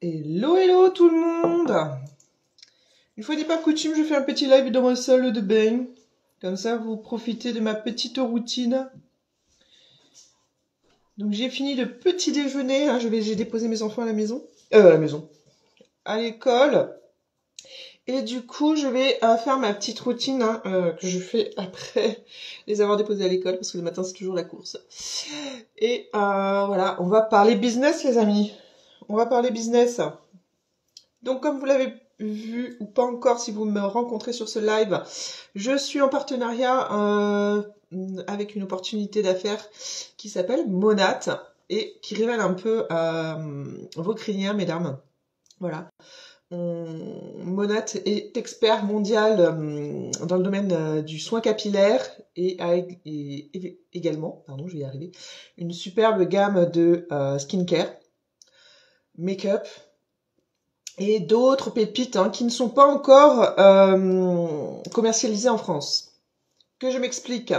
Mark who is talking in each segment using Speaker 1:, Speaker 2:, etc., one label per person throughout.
Speaker 1: Hello, hello tout le monde! Une fois n'est pas coutume, je fais un petit live dans ma salle de bain. Comme ça, vous profitez de ma petite routine. Donc j'ai fini le petit déjeuner, hein, j'ai déposé mes enfants à la maison. À l'école. Et du coup, je vais faire ma petite routine hein, que je fais après les avoir déposés à l'école, parce que le matin, c'est toujours la course. Et voilà, on va parler business, les amis. On va parler business. Donc, comme vous l'avez vu, ou pas encore, si vous me rencontrez sur ce live, je suis en partenariat avec une opportunité d'affaires qui s'appelle Monat et qui révèle un peu vos crinières, mesdames. Voilà. Monat est expert mondial dans le domaine du soin capillaire et a également, pardon, je vais y arriver, une superbe gamme de skincare, make-up et d'autres pépites hein, qui ne sont pas encore commercialisées en France. Que je m'explique.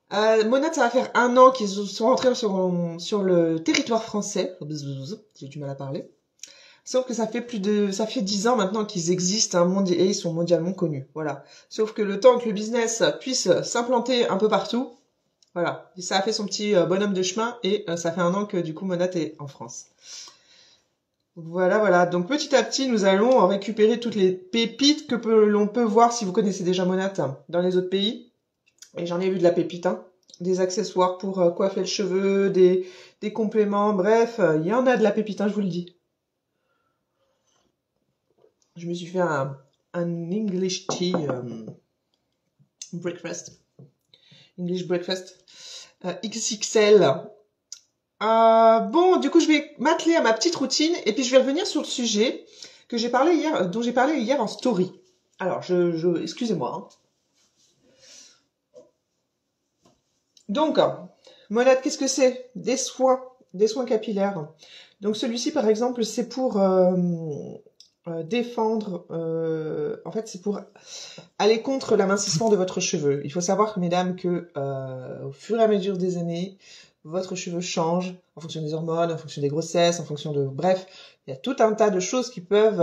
Speaker 1: Monat, ça va faire 1 an qu'ils sont rentrés sur le territoire français. J'ai du mal à parler. Sauf que ça fait 10 ans maintenant qu'ils existent hein, et ils sont mondialement connus. Voilà. Sauf que le temps que le business puisse s'implanter un peu partout, voilà. Et ça a fait son petit bonhomme de chemin et ça fait 1 an que du coup Monat est en France. Voilà, voilà. Donc petit à petit, nous allons récupérer toutes les pépites que l'on peut voir si vous connaissez déjà Monat hein, dans les autres pays. Et j'en ai vu de la pépite, hein. Des accessoires pour coiffer le cheveu, des compléments, bref, il y en a de la pépite, hein, je vous le dis. Je me suis fait un English tea breakfast. English breakfast XXL. Bon, du coup, je vais m'atteler à ma petite routine et puis je vais revenir sur le sujet que j'ai parlé hier, dont j'ai parlé hier en story. Alors, excusez-moi. Hein. Donc, Monat, qu'est-ce que c'est? Des soins capillaires. Donc, celui-ci, par exemple, c'est pour défendre. En fait, c'est pour aller contre l'amincissement de votre cheveu. Il faut savoir, mesdames, que au fur et à mesure des années, votre cheveu change en fonction des hormones, en fonction des grossesses, en fonction de... Bref, il y a tout un tas de choses qui peuvent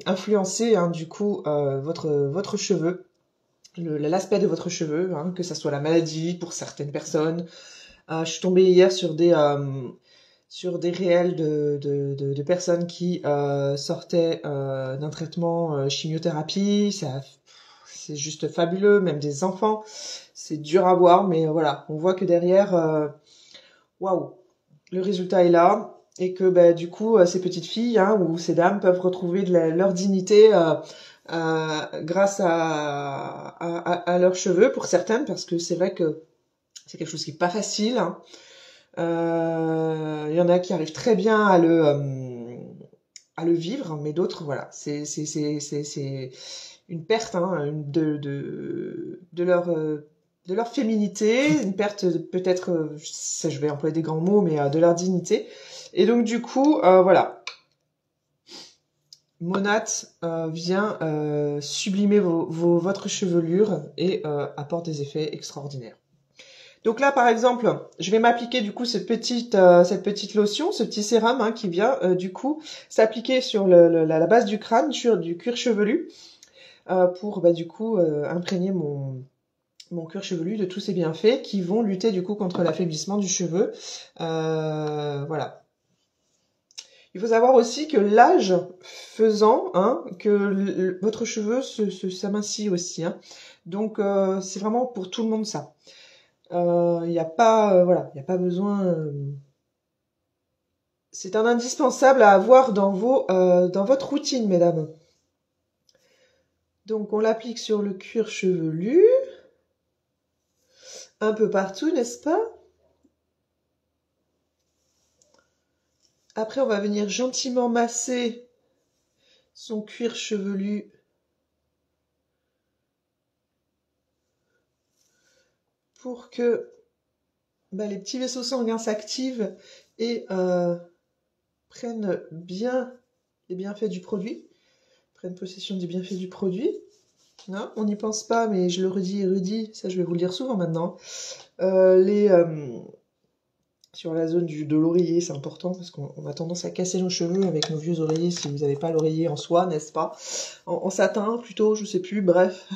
Speaker 1: influencer hein, du coup votre cheveu, l'aspect de votre cheveu, hein, que ça soit la maladie pour certaines personnes. Je suis tombée hier sur des réels de personnes qui sortaient d'un traitement chimiothérapie. C'est juste fabuleux, même des enfants. C'est dur à voir, mais voilà, on voit que derrière... waouh, le résultat est là et que bah, du coup ces petites filles hein, ou ces dames peuvent retrouver leur dignité grâce à leurs cheveux pour certaines parce que c'est vrai que c'est quelque chose qui est pas facile. Hein. Il y en a qui arrivent très bien à le vivre, mais d'autres voilà, c'est une perte hein, de leur féminité, une perte peut-être, je vais employer des grands mots, mais de leur dignité. Et donc du coup, voilà, Monat vient sublimer votre chevelure et apporte des effets extraordinaires. Donc là, par exemple, je vais m'appliquer du coup cette petite lotion, ce petit sérum hein, qui vient du coup s'appliquer sur la base du crâne, sur du cuir chevelu, pour bah, du coup imprégner mon cuir chevelu de tous ces bienfaits qui vont lutter du coup contre l'affaiblissement du cheveu. Voilà. Il faut savoir aussi que l'âge faisant, hein, que votre cheveu s'amincit aussi. Hein. Donc c'est vraiment pour tout le monde ça. Il n'y a pas, voilà, il n'y a pas besoin. C'est un indispensable à avoir dans votre routine, mesdames. Donc on l'applique sur le cuir chevelu. Un peu partout, n'est-ce pas? Après, on va venir gentiment masser son cuir chevelu pour que bah, les petits vaisseaux sanguins s'activent et prennent bien les bienfaits du produit, prennent possession des bienfaits du produit. Non, on n'y pense pas, mais je le redis et redis, ça je vais vous le dire souvent maintenant. sur la zone de l'oreiller, c'est important parce qu'on a tendance à casser nos cheveux avec nos vieux oreillers si vous n'avez pas l'oreiller en soie, n'est-ce pas? En satin plutôt, je sais plus, bref.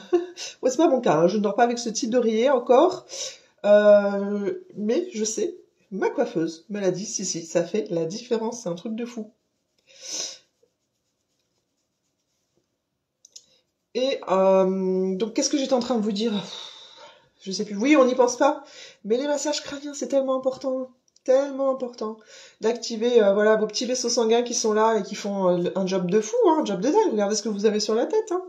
Speaker 1: Ouais, c'est pas mon cas, hein, je ne dors pas avec ce type d'oreiller encore. Mais je sais, ma coiffeuse me l'a dit, si, ça fait la différence, c'est un truc de fou. Et donc, qu'est-ce que j'étais en train de vous dire? Je sais plus. Oui, on n'y pense pas, mais les massages crâniens, c'est tellement important d'activer voilà vos petits vaisseaux sanguins qui sont là et qui font un job de fou, hein, un job de dingue. Regardez ce que vous avez sur la tête. Hein.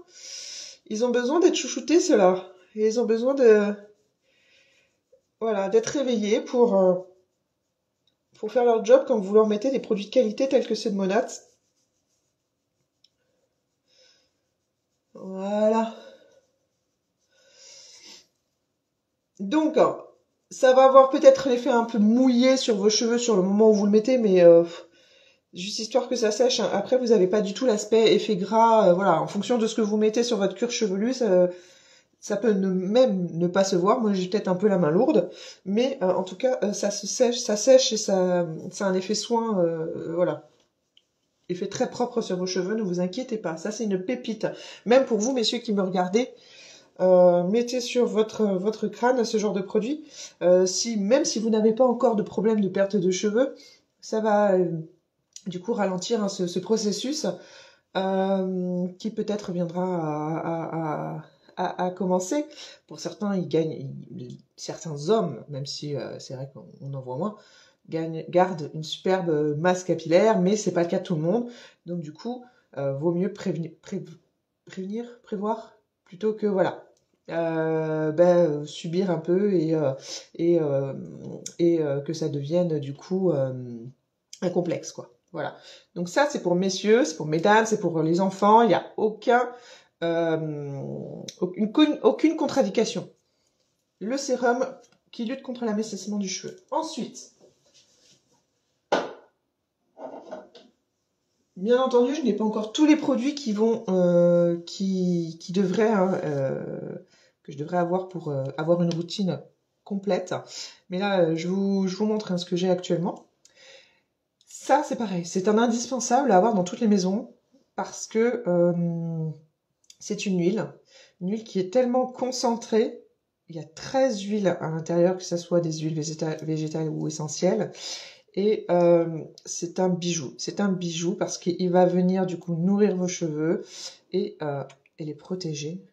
Speaker 1: Ils ont besoin d'être chouchoutés, ceux-là. Et ils ont besoin de voilà d'être réveillés pour faire leur job quand vous leur mettez des produits de qualité tels que ceux de Monat. Voilà. Donc, ça va avoir peut-être l'effet un peu mouillé sur vos cheveux sur le moment où vous le mettez, mais juste histoire que ça sèche. Hein. Après, vous n'avez pas du tout l'aspect effet gras. Voilà, en fonction de ce que vous mettez sur votre cuir chevelu, ça peut même ne pas se voir. Moi, j'ai peut-être un peu la main lourde, mais en tout cas, ça sèche et ça a un effet soin. Voilà. Effet très propre sur vos cheveux, ne vous inquiétez pas. Ça, c'est une pépite. Même pour vous, messieurs qui me regardez, mettez sur votre crâne ce genre de produit. Même si vous n'avez pas encore de problème de perte de cheveux, ça va du coup ralentir hein, ce processus qui peut-être viendra à commencer. Pour certains, certains hommes, même si c'est vrai qu'on en voit moins, gardent une superbe masse capillaire, mais c'est pas le cas de tout le monde. Donc du coup, vaut mieux prévoir, plutôt que voilà. Subir un peu et que ça devienne du coup un complexe quoi. Voilà. Donc ça c'est pour messieurs, c'est pour mesdames, c'est pour les enfants. Il n'y a aucune contre-indication. Le sérum qui lutte contre l'amincissement du cheveu. Ensuite, bien entendu, je n'ai pas encore tous les produits qui vont, qui devraient, hein, que je devrais avoir pour avoir une routine complète. Mais là, je vous montre hein, ce que j'ai actuellement. Ça, c'est pareil, c'est un indispensable à avoir dans toutes les maisons parce que c'est une huile qui est tellement concentrée. Il y a 13 huiles à l'intérieur, que ce soit des huiles végétales ou essentielles. Et c'est un bijou parce qu'il va venir du coup nourrir vos cheveux et les protéger.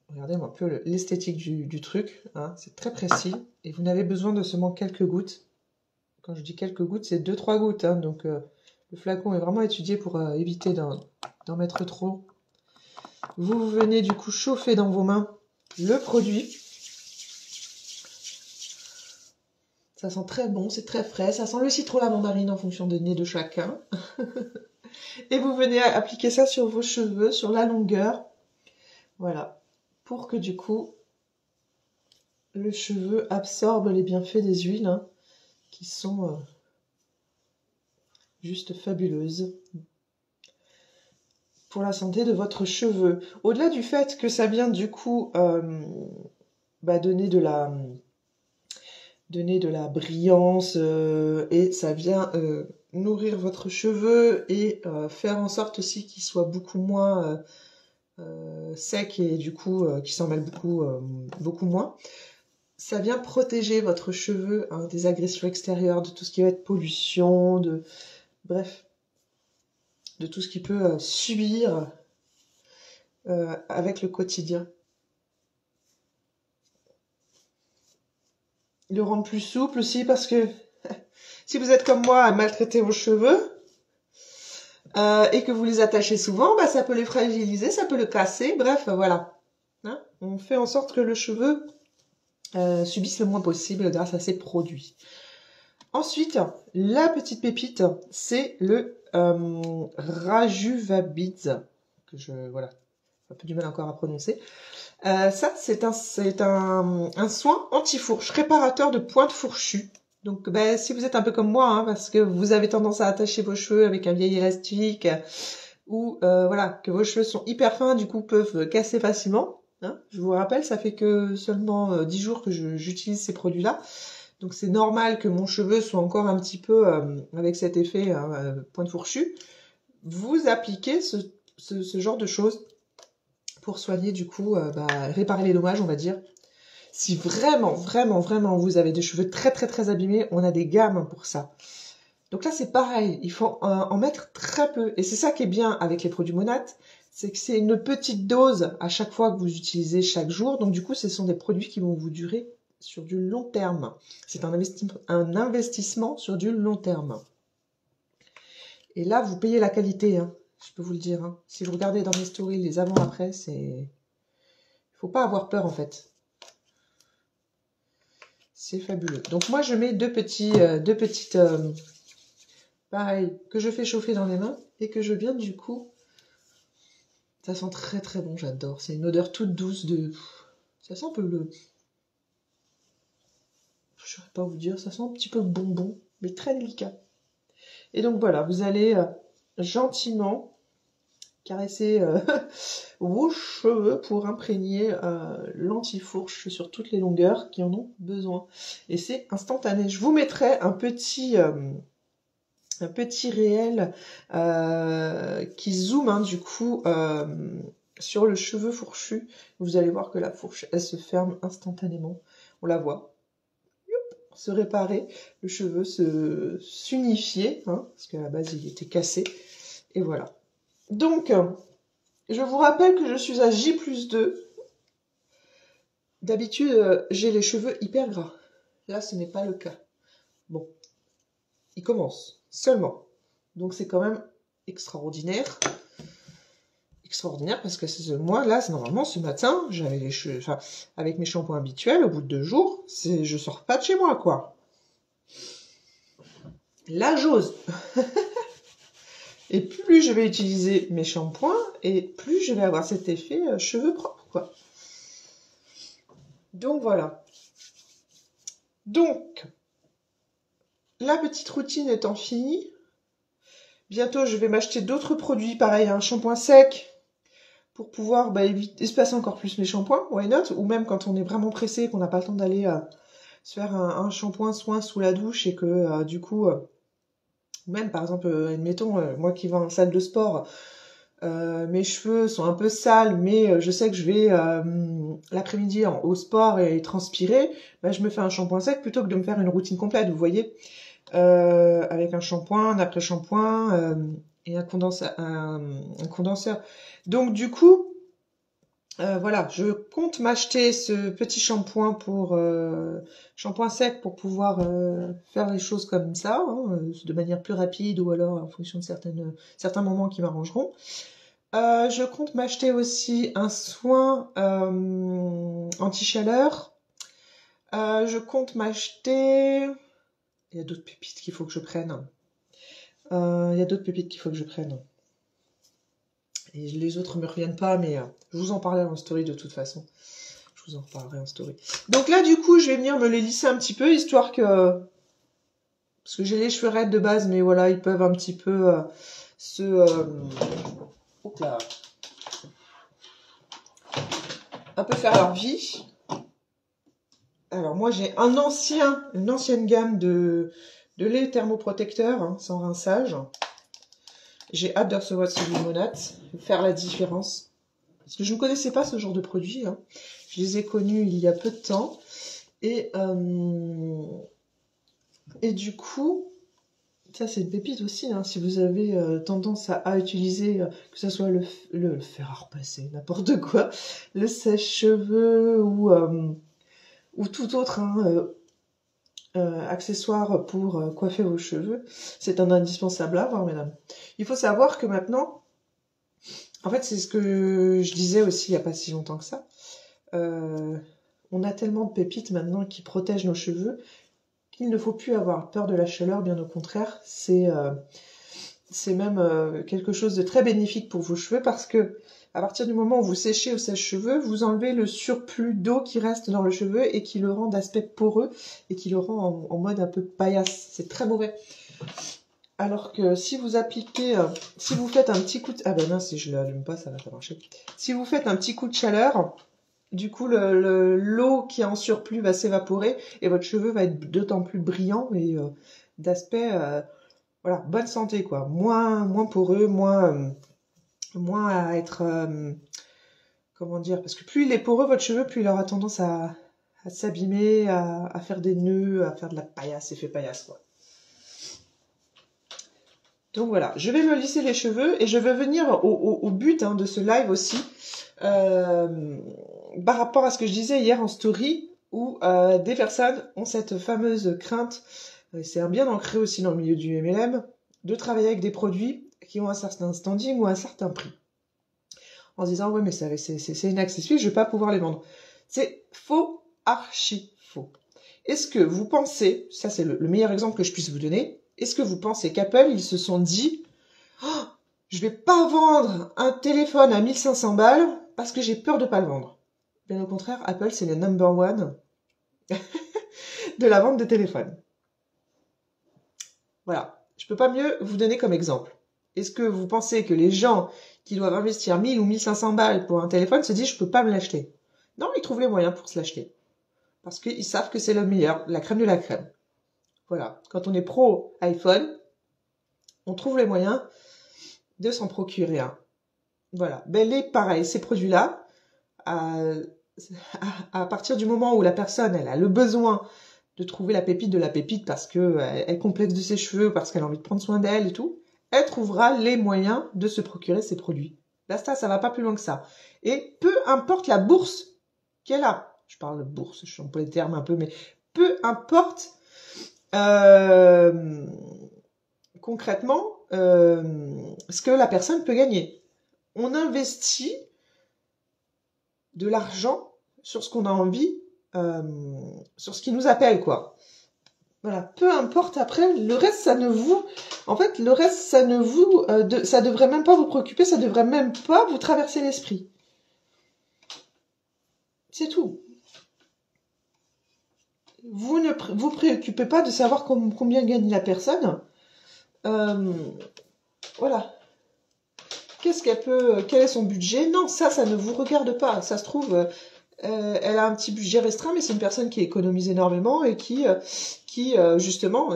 Speaker 1: Regardez un peu l'esthétique du truc, hein, c'est très précis et vous n'avez besoin de seulement quelques gouttes. Quand je dis quelques gouttes, c'est 2-3 gouttes, hein, donc le flacon est vraiment étudié pour éviter d'en mettre trop. Vous venez du coup chauffer dans vos mains le produit. Ça sent très bon, c'est très frais, ça sent le citron, la mandarine en fonction des nez de chacun. Et vous venez appliquer ça sur vos cheveux, sur la longueur. Voilà, pour que du coup, le cheveu absorbe les bienfaits des huiles, hein, qui sont juste fabuleuses pour la santé de votre cheveu. Au-delà du fait que ça vient du coup donner de la brillance et ça vient nourrir votre cheveu et faire en sorte aussi qu'il soit beaucoup moins sec et du coup qui s'en mêle beaucoup moins. Ça vient protéger votre cheveu hein, des agressions extérieures, de tout ce qui va être pollution, bref, de tout ce qui peut subir avec le quotidien. Le rendre plus souple aussi parce que si vous êtes comme moi à maltraiter vos cheveux et que vous les attachez souvent, ça peut les fragiliser, ça peut le casser, bref, voilà. Hein, on fait en sorte que le cheveu subisse le moins possible grâce à ces produits. Ensuite, la petite pépite, c'est le Rajuvabids, que voilà, un peu du mal encore à prononcer. Ça, c'est un soin anti-fourche, réparateur de pointes fourchues. Donc, si vous êtes un peu comme moi, hein, parce que vous avez tendance à attacher vos cheveux avec un vieil élastique, ou voilà, que vos cheveux sont hyper fins, du coup peuvent casser facilement. Hein. Je vous rappelle, ça fait que seulement 10 jours que j'utilise ces produits-là. Donc c'est normal que mon cheveu soit encore un petit peu avec cet effet pointe fourchue. Vous appliquez ce genre de choses pour soigner du coup, réparer les dommages, on va dire. Si vraiment, vraiment, vraiment vous avez des cheveux très très très abîmés, on a des gammes pour ça. Donc là c'est pareil, il faut en mettre très peu. Et c'est ça qui est bien avec les produits Monat, c'est que c'est une petite dose à chaque fois que vous utilisez chaque jour. Donc du coup ce sont des produits qui vont vous durer sur du long terme. C'est un investissement sur du long terme. Et là vous payez la qualité, hein. Je peux vous le dire. Hein. Si vous regardez dans mes stories les avant-après, c'est... Il faut pas avoir peur en fait. C'est fabuleux. Donc moi je mets deux petites... pareil, que je fais chauffer dans les mains et que je viens du coup... Ça sent très très bon, j'adore. C'est une odeur toute douce de... Ça sent un peu le... Je ne saurais pas vous dire, ça sent un petit peu le bonbon, mais très délicat. Et donc voilà, vous allez gentiment caresser vos cheveux pour imprégner l'anti-fourche sur toutes les longueurs qui en ont besoin. Et c'est instantané. Je vous mettrai un petit réel qui zoome du coup sur le cheveu fourchu. Vous allez voir que la fourche, elle se ferme instantanément. On la voit. Se réparer, le cheveu s'unifier, hein, parce qu'à la base il était cassé. Et voilà. Donc, je vous rappelle que je suis à J+2. D'habitude, j'ai les cheveux hyper gras. Là, ce n'est pas le cas. Bon, il commence seulement. Donc, c'est quand même extraordinaire. Extraordinaire parce que moi, là, normalement, ce matin, j'avais les cheveux... Enfin, avec mes shampoings habituels, au bout de 2 jours, je sors pas de chez moi, quoi. Là, j'ose. Et plus je vais utiliser mes shampoings, et plus je vais avoir cet effet cheveux propres, quoi. Donc, voilà. Donc, la petite routine étant finie, bientôt, je vais m'acheter d'autres produits, pareil, un shampoing sec, pour pouvoir espacer encore plus mes shampoings, why not? Ou même quand on est vraiment pressé, qu'on n'a pas le temps d'aller se faire un shampoing soin sous la douche, et que, du coup... Même par exemple, admettons, moi qui vais en salle de sport, mes cheveux sont un peu sales, mais je sais que je vais l'après-midi au sport et transpirer, je me fais un shampoing sec plutôt que de me faire une routine complète, vous voyez, avec un shampoing, un après-shampoing et un condenseur. Donc du coup, voilà, je compte m'acheter ce petit shampoing shampoing sec pour pouvoir faire les choses comme ça, hein, de manière plus rapide ou alors en fonction de certains moments qui m'arrangeront. Je compte m'acheter aussi un soin anti-chaleur. Je compte m'acheter... Il y a d'autres pépites qu'il faut que je prenne. Et les autres me reviennent pas, mais je vous en parlerai en story de toute façon. Je vous en reparlerai en story. Donc là, du coup, je vais venir me les lisser un petit peu, histoire que... Parce que j'ai les cheveux raides de base, mais voilà, ils peuvent un petit peu Hop là. Un peu faire leur vie. Alors moi, j'ai une ancienne gamme de lait thermoprotecteur, hein, sans rinçage. J'ai hâte de recevoir celui de Monat, faire la différence. Parce que je ne connaissais pas ce genre de produit. Hein. Je les ai connus il y a peu de temps. Et du coup, ça c'est une pépite aussi. Hein, si vous avez tendance à utiliser, que ce soit le fer à repasser, n'importe quoi, le sèche-cheveux ou tout autre accessoire pour coiffer vos cheveux, c'est un indispensable à avoir, mesdames. Il faut savoir que maintenant, en fait, c'est ce que je disais aussi il n'y a pas si longtemps que ça, on a tellement de pépites maintenant qui protègent nos cheveux qu'il ne faut plus avoir peur de la chaleur, bien au contraire, c'est même quelque chose de très bénéfique pour vos cheveux parce que à partir du moment où vous séchez au sèche-cheveux, vous enlevez le surplus d'eau qui reste dans le cheveu et qui le rend d'aspect poreux et qui le rend en mode un peu paillasse. C'est très mauvais. Alors que si vous appliquez, si vous faites un petit coup de... Ah ben non, si je ne l'allume pas, ça va pas marcher. Si vous faites un petit coup de chaleur, Du coup, l'eau qui est en surplus va s'évaporer et votre cheveu va être d'autant plus brillant et d'aspect, voilà, bonne santé, quoi. Moins poreux, moins à être, comment dire, parce que plus il est poreux, votre cheveu, plus il aura tendance à s'abîmer, à faire des nœuds, à faire de la paillasse, effet paillasse, quoi. Donc voilà, je vais me lisser les cheveux et je vais venir au but de ce live aussi, par rapport à ce que je disais hier en story, où des personnes ont cette fameuse crainte, c'est bien ancré aussi dans le milieu du MLM, de travailler avec des produits qui ont un certain standing ou un certain prix. En se disant, ouais, mais c'est inaccessible, je vais pas pouvoir les vendre. C'est faux, archi faux. Est-ce que vous pensez, ça c'est le meilleur exemple que je puisse vous donner, est-ce que vous pensez qu'Apple, ils se sont dit, oh, je vais pas vendre un téléphone à 1500 balles parce que j'ai peur de pas le vendre. Bien au contraire, Apple, c'est le number one de la vente de téléphones. Voilà. Je peux pas mieux vous donner comme exemple. Est-ce que vous pensez que les gens qui doivent investir 1000 ou 1500 balles pour un téléphone se disent, je peux pas me l'acheter? Non, ils trouvent les moyens pour se l'acheter. Parce qu'ils savent que c'est le meilleur, la crème de la crème. Voilà. Quand on est pro iPhone, on trouve les moyens de s'en procurer un. Voilà. Ben, pareil, ces produits-là, à partir du moment où la personne, elle a le besoin de trouver la pépite de la pépite parce que elle est complexe de ses cheveux, parce qu'elle a envie de prendre soin d'elle et tout, elle trouvera les moyens de se procurer ces produits. Basta, ça va pas plus loin que ça. Et peu importe la bourse qu'elle a, je parle de bourse, je suis emploie les termes un peu, mais peu importe concrètement ce que la personne peut gagner. On investit de l'argent sur ce qu'on a envie, sur ce qui nous appelle, quoi. Voilà, peu importe après, le reste, ça ne vous... En fait, le reste, ça ne vous... ça devrait même pas vous préoccuper, ça devrait même pas vous traverser l'esprit. C'est tout. Vous ne vous préoccupez pas de savoir combien gagne la personne. Voilà. Qu'est-ce qu'elle peut... Quel est son budget? Non, ça ne vous regarde pas. Ça se trouve... elle a un petit budget restreint, mais c'est une personne qui économise énormément et qui justement,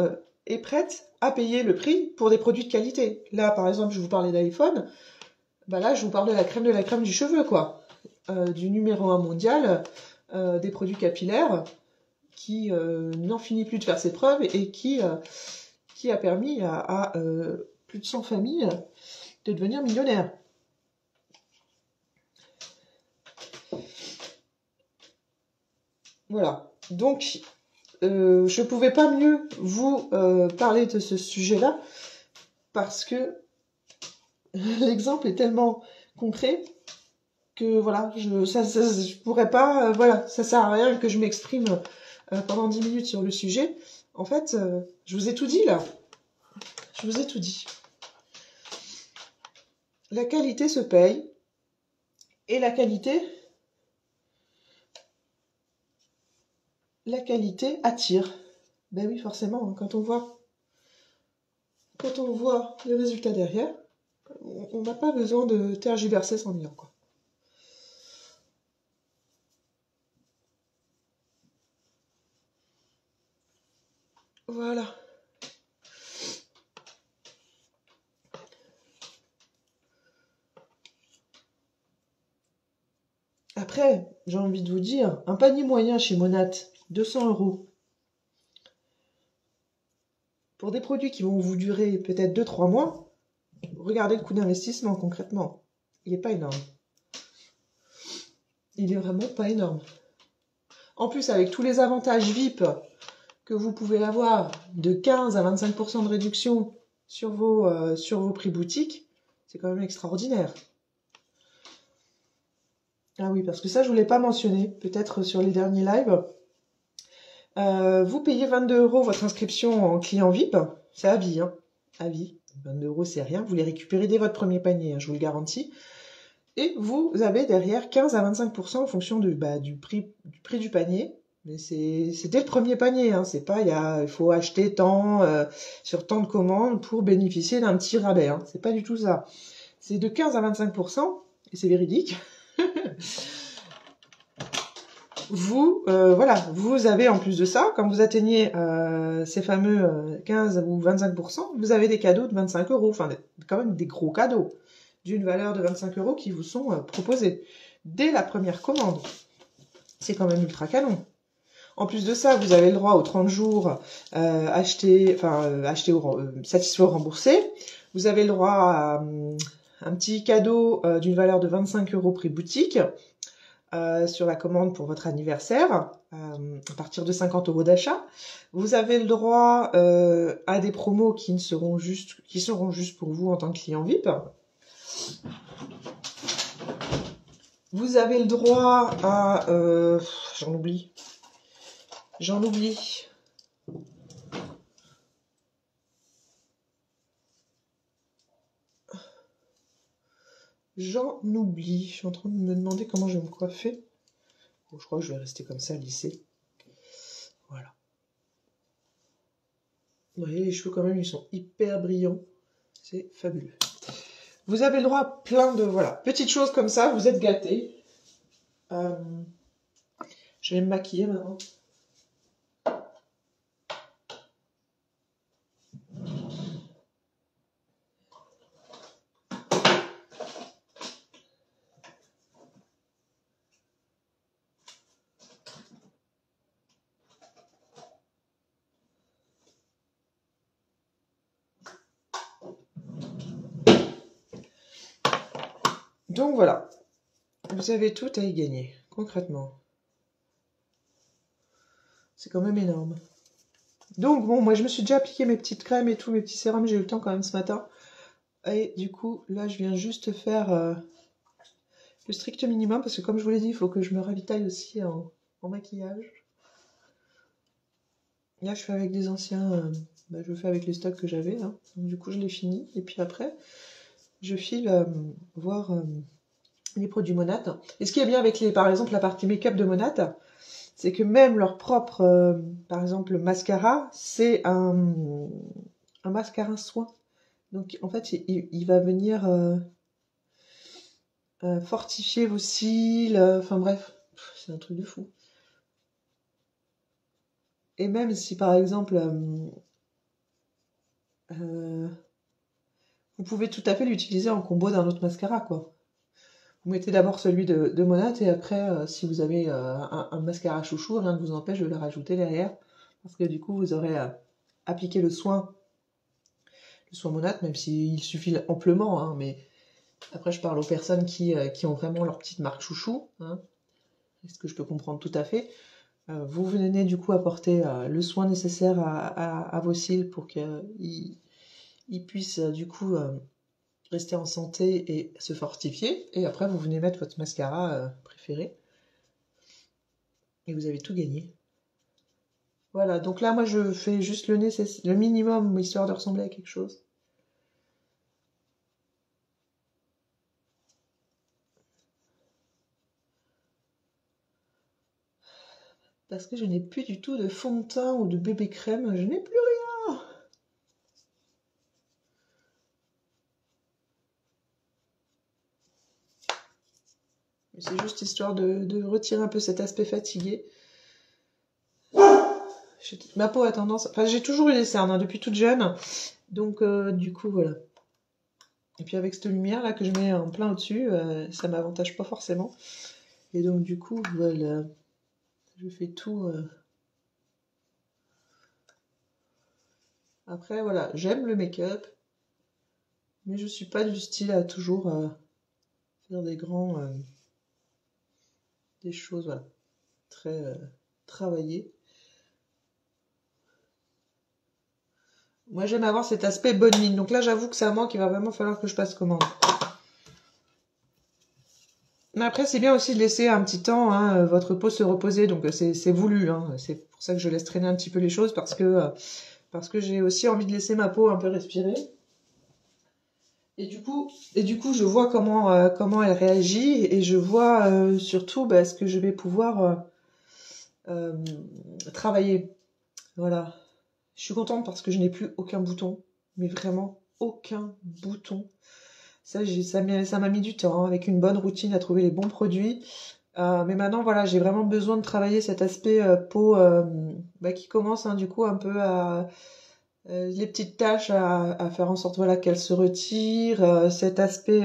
Speaker 1: est prête à payer le prix pour des produits de qualité. Là, par exemple, je vous parlais d'iPhone. Bah là, je vous parle de la crème du cheveu, quoi. Du numéro 1 mondial, des produits capillaires qui n'en finit plus de faire ses preuves et qui a permis à plus de 100 familles de devenir millionnaires. Voilà. Donc, je ne pouvais pas mieux vous parler de ce sujet-là parce que l'exemple est tellement concret que voilà, je pourrais pas, voilà, ça sert à rien que je m'exprime pendant 10 minutes sur le sujet. En fait, je vous ai tout dit là. Je vous ai tout dit. La qualité se paye et la qualité attire. Ben oui, forcément, quand on voit les résultats derrière, on n'a pas besoin de tergiverser sans dire quoi. Voilà. Après, j'ai envie de vous dire, un panier moyen chez Monat, 200 €. Pour des produits qui vont vous durer peut-être 2-3 mois, regardez le coût d'investissement concrètement. Il n'est pas énorme. Il est vraiment pas énorme. En plus, avec tous les avantages VIP que vous pouvez avoir, de 15 à 25% de réduction sur vos prix boutiques, c'est quand même extraordinaire. Ah oui, parce que ça, je ne vous l'ai pas mentionné, peut-être sur les derniers lives. Vous payez 22 € votre inscription en client VIP, c'est à vie, hein, à vie. 22 €, c'est rien, vous les récupérez dès votre premier panier, hein, je vous le garantis. Et vous avez derrière 15 à 25% en fonction du prix du panier. Mais c'est dès le premier panier, hein, c'est pas il faut acheter tant sur tant de commandes pour bénéficier d'un petit rabais, hein, c'est pas du tout ça. C'est de 15 à 25%, et c'est véridique. voilà, vous avez en plus de ça, quand vous atteignez ces fameux 15 ou 25%, vous avez des cadeaux de 25 euros, enfin quand même des gros cadeaux d'une valeur de 25 euros qui vous sont proposés dès la première commande. C'est quand même ultra canon. En plus de ça, vous avez le droit aux 30 jours satisfait ou remboursé. Vous avez le droit à un petit cadeau d'une valeur de 25 euros prix boutique sur la commande pour votre anniversaire, à partir de 50 euros d'achat. Vous avez le droit à des promos qui seront juste pour vous en tant que client VIP. Vous avez le droit à... J'en oublie. J'en oublie, je suis en train de me demander comment je vais me coiffer. Bon, je crois que je vais rester comme ça, lissé. Voilà. Vous voyez, les cheveux quand même, ils sont hyper brillants. C'est fabuleux. Vous avez le droit à plein de... Voilà, petites choses comme ça, vous êtes gâtés. Je vais me maquiller maintenant. Donc voilà, vous avez tout à y gagner, concrètement. C'est quand même énorme. Donc bon, moi je me suis déjà appliqué mes petites crèmes et tout, mes petits sérums, j'ai eu le temps quand même ce matin. Et du coup, là je viens juste faire le strict minimum, parce que comme je vous l'ai dit, il faut que je me ravitaille aussi en maquillage. Là je fais avec des anciens, je fais avec les stocks que j'avais, hein. Donc du coup je les finis, et puis après, je file voir les produits Monat. Et ce qui est bien avec par exemple la partie make-up de Monat, c'est que même leur propre, par exemple, mascara, c'est un mascara soin. Donc, en fait, il va venir fortifier vos cils. Enfin, bref, c'est un truc de fou. Et même si, par exemple, vous pouvez tout à fait l'utiliser en combo d'un autre mascara, quoi. Vous mettez d'abord celui de Monat et après, si vous avez un mascara chouchou, rien ne vous empêche de le rajouter derrière. Parce que du coup, vous aurez appliqué le soin Monat, même s'il suffit amplement, hein, mais après je parle aux personnes qui ont vraiment leur petite marque chouchou, hein, ce que je peux comprendre tout à fait. Vous venez du coup apporter le soin nécessaire à vos cils pour qu'ils puissent du coup rester en santé et se fortifier, et après vous venez mettre votre mascara préféré, et vous avez tout gagné. Voilà, donc là moi je fais juste le minimum, histoire de ressembler à quelque chose. Parce que je n'ai plus du tout de fond de teint ou de bébé crème, je n'ai plus rien. C'est juste histoire de retirer un peu cet aspect fatigué. Ma peau a tendance... Enfin, j'ai toujours eu des cernes, hein, depuis toute jeune. Donc, du coup, voilà. Et puis avec cette lumière là que je mets en plein au-dessus, ça m'avantage pas forcément. Et donc, du coup, voilà. Je fais tout... Après, voilà, j'aime le make-up. Mais je suis pas du style à toujours faire des des choses, voilà, très travaillées. Moi, j'aime avoir cet aspect bonne mine. Donc là, j'avoue que c'est un manque, il va vraiment falloir que je passe commande. Mais après, c'est bien aussi de laisser un petit temps, hein, votre peau se reposer. Donc c'est voulu, hein. C'est pour ça que je laisse traîner un petit peu les choses, parce que j'ai aussi envie de laisser ma peau un peu respirer. Et du coup, je vois comment elle réagit, et je vois surtout ce que je vais pouvoir travailler. Voilà. Je suis contente parce que je n'ai plus aucun bouton, mais vraiment aucun bouton. Ça m'a mis du temps, hein, avec une bonne routine à trouver les bons produits. Mais maintenant, voilà, j'ai vraiment besoin de travailler cet aspect peau qui commence du coup un peu à les petites taches à faire en sorte voilà qu'elles se retirent, cet aspect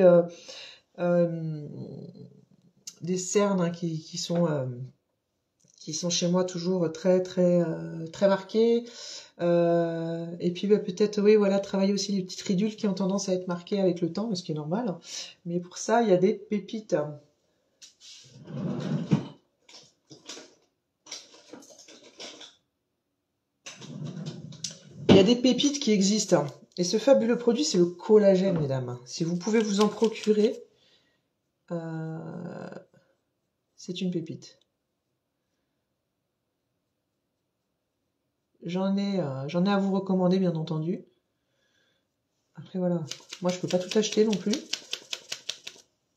Speaker 1: euh, des cernes qui sont chez moi toujours très marquées. Et puis peut-être oui voilà travailler aussi les petites ridules qui ont tendance à être marquées avec le temps, ce qui est normal. Mais pour ça, il y a des pépites. Il y a des pépites qui existent. Et ce fabuleux produit, c'est le collagène, mesdames. Si vous pouvez vous en procurer, c'est une pépite. J'en ai à vous recommander, bien entendu. Après, voilà. Moi, je peux pas tout acheter non plus.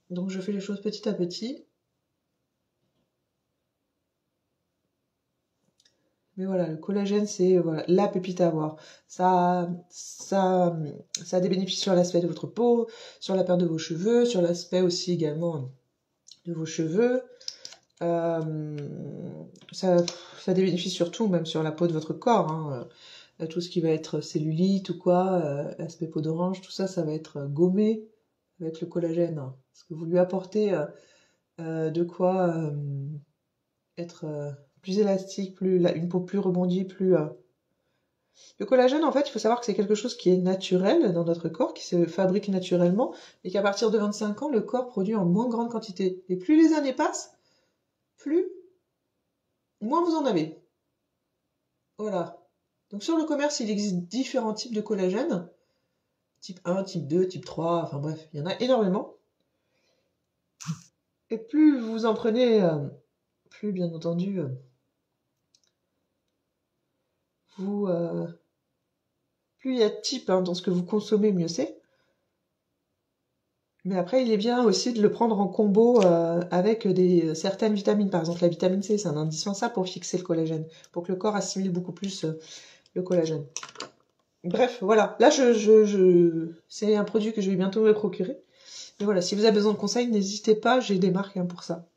Speaker 1: Donc, je fais les choses petit à petit. Mais voilà, le collagène, c'est voilà, la pépite à avoir. Ça a des bénéfices sur l'aspect de votre peau, sur la perte de vos cheveux, sur l'aspect aussi également de vos cheveux. Euh, ça, ça a des bénéfices surtout, même sur la peau de votre corps. Hein. Tout ce qui va être cellulite ou quoi, l'aspect peau d'orange, tout ça, ça va être gommé avec le collagène. Parce que vous lui apportez de quoi être plus élastique, une peau plus rebondie, plus... Le collagène, en fait, il faut savoir que c'est quelque chose qui est naturel dans notre corps, qui se fabrique naturellement, et qu'à partir de 25 ans, le corps produit en moins grande quantité. Et plus les années passent, plus, moins vous en avez. Voilà. Donc sur le commerce, il existe différents types de collagène. Type 1, type 2, type 3, enfin bref, il y en a énormément. Et plus vous en prenez, plus bien entendu, vous, plus il y a de types dans ce que vous consommez, mieux c'est. Mais après, il est bien aussi de le prendre en combo avec certaines vitamines. Par exemple, la vitamine C, c'est un indispensable pour fixer le collagène, pour que le corps assimile beaucoup plus le collagène. Bref, voilà. Là, c'est un produit que je vais bientôt me procurer. Mais voilà, si vous avez besoin de conseils, n'hésitez pas, j'ai des marques pour ça.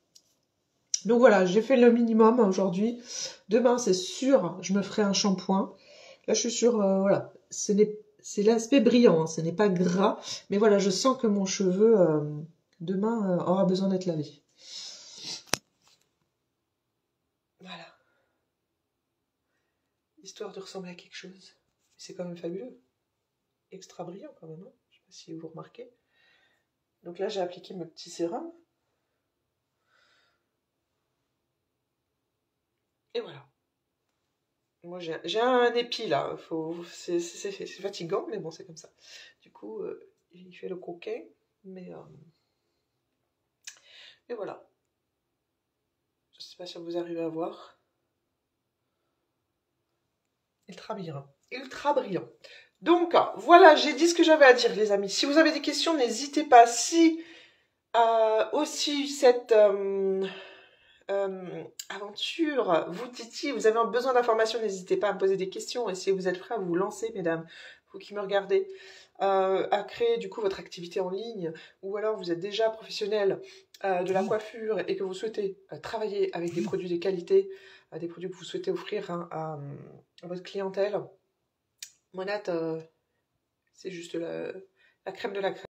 Speaker 1: Donc voilà, j'ai fait le minimum aujourd'hui. Demain, c'est sûr, je me ferai un shampoing. Là, je suis sûre, voilà, c'est l'aspect brillant, ce n'est pas gras. Mais voilà, je sens que mon cheveu, demain, aura besoin d'être lavé. Voilà. Histoire de ressembler à quelque chose. C'est quand même fabuleux. Extra brillant quand même, hein. Je sais pas si vous remarquez. Donc là, j'ai appliqué mon petit sérum. Et voilà. Moi, j'ai un épi là. C'est fatigant, mais bon, c'est comme ça. Du coup, il fait le coquin. Mais voilà. Je sais pas si vous arrivez à voir. Ultra brillant. Ultra brillant. Donc, voilà, j'ai dit ce que j'avais à dire, les amis. Si vous avez des questions, n'hésitez pas. Si aussi cette aventure vous titille, vous avez besoin d'informations, n'hésitez pas à me poser des questions. Et si vous êtes prêts à vous lancer, mesdames, vous qui me regardez, à créer du coup votre activité en ligne, ou alors vous êtes déjà professionnel de la coiffure et que vous souhaitez travailler avec des produits de qualité, des produits que vous souhaitez offrir à votre clientèle, Monat, c'est juste la crème de la crème.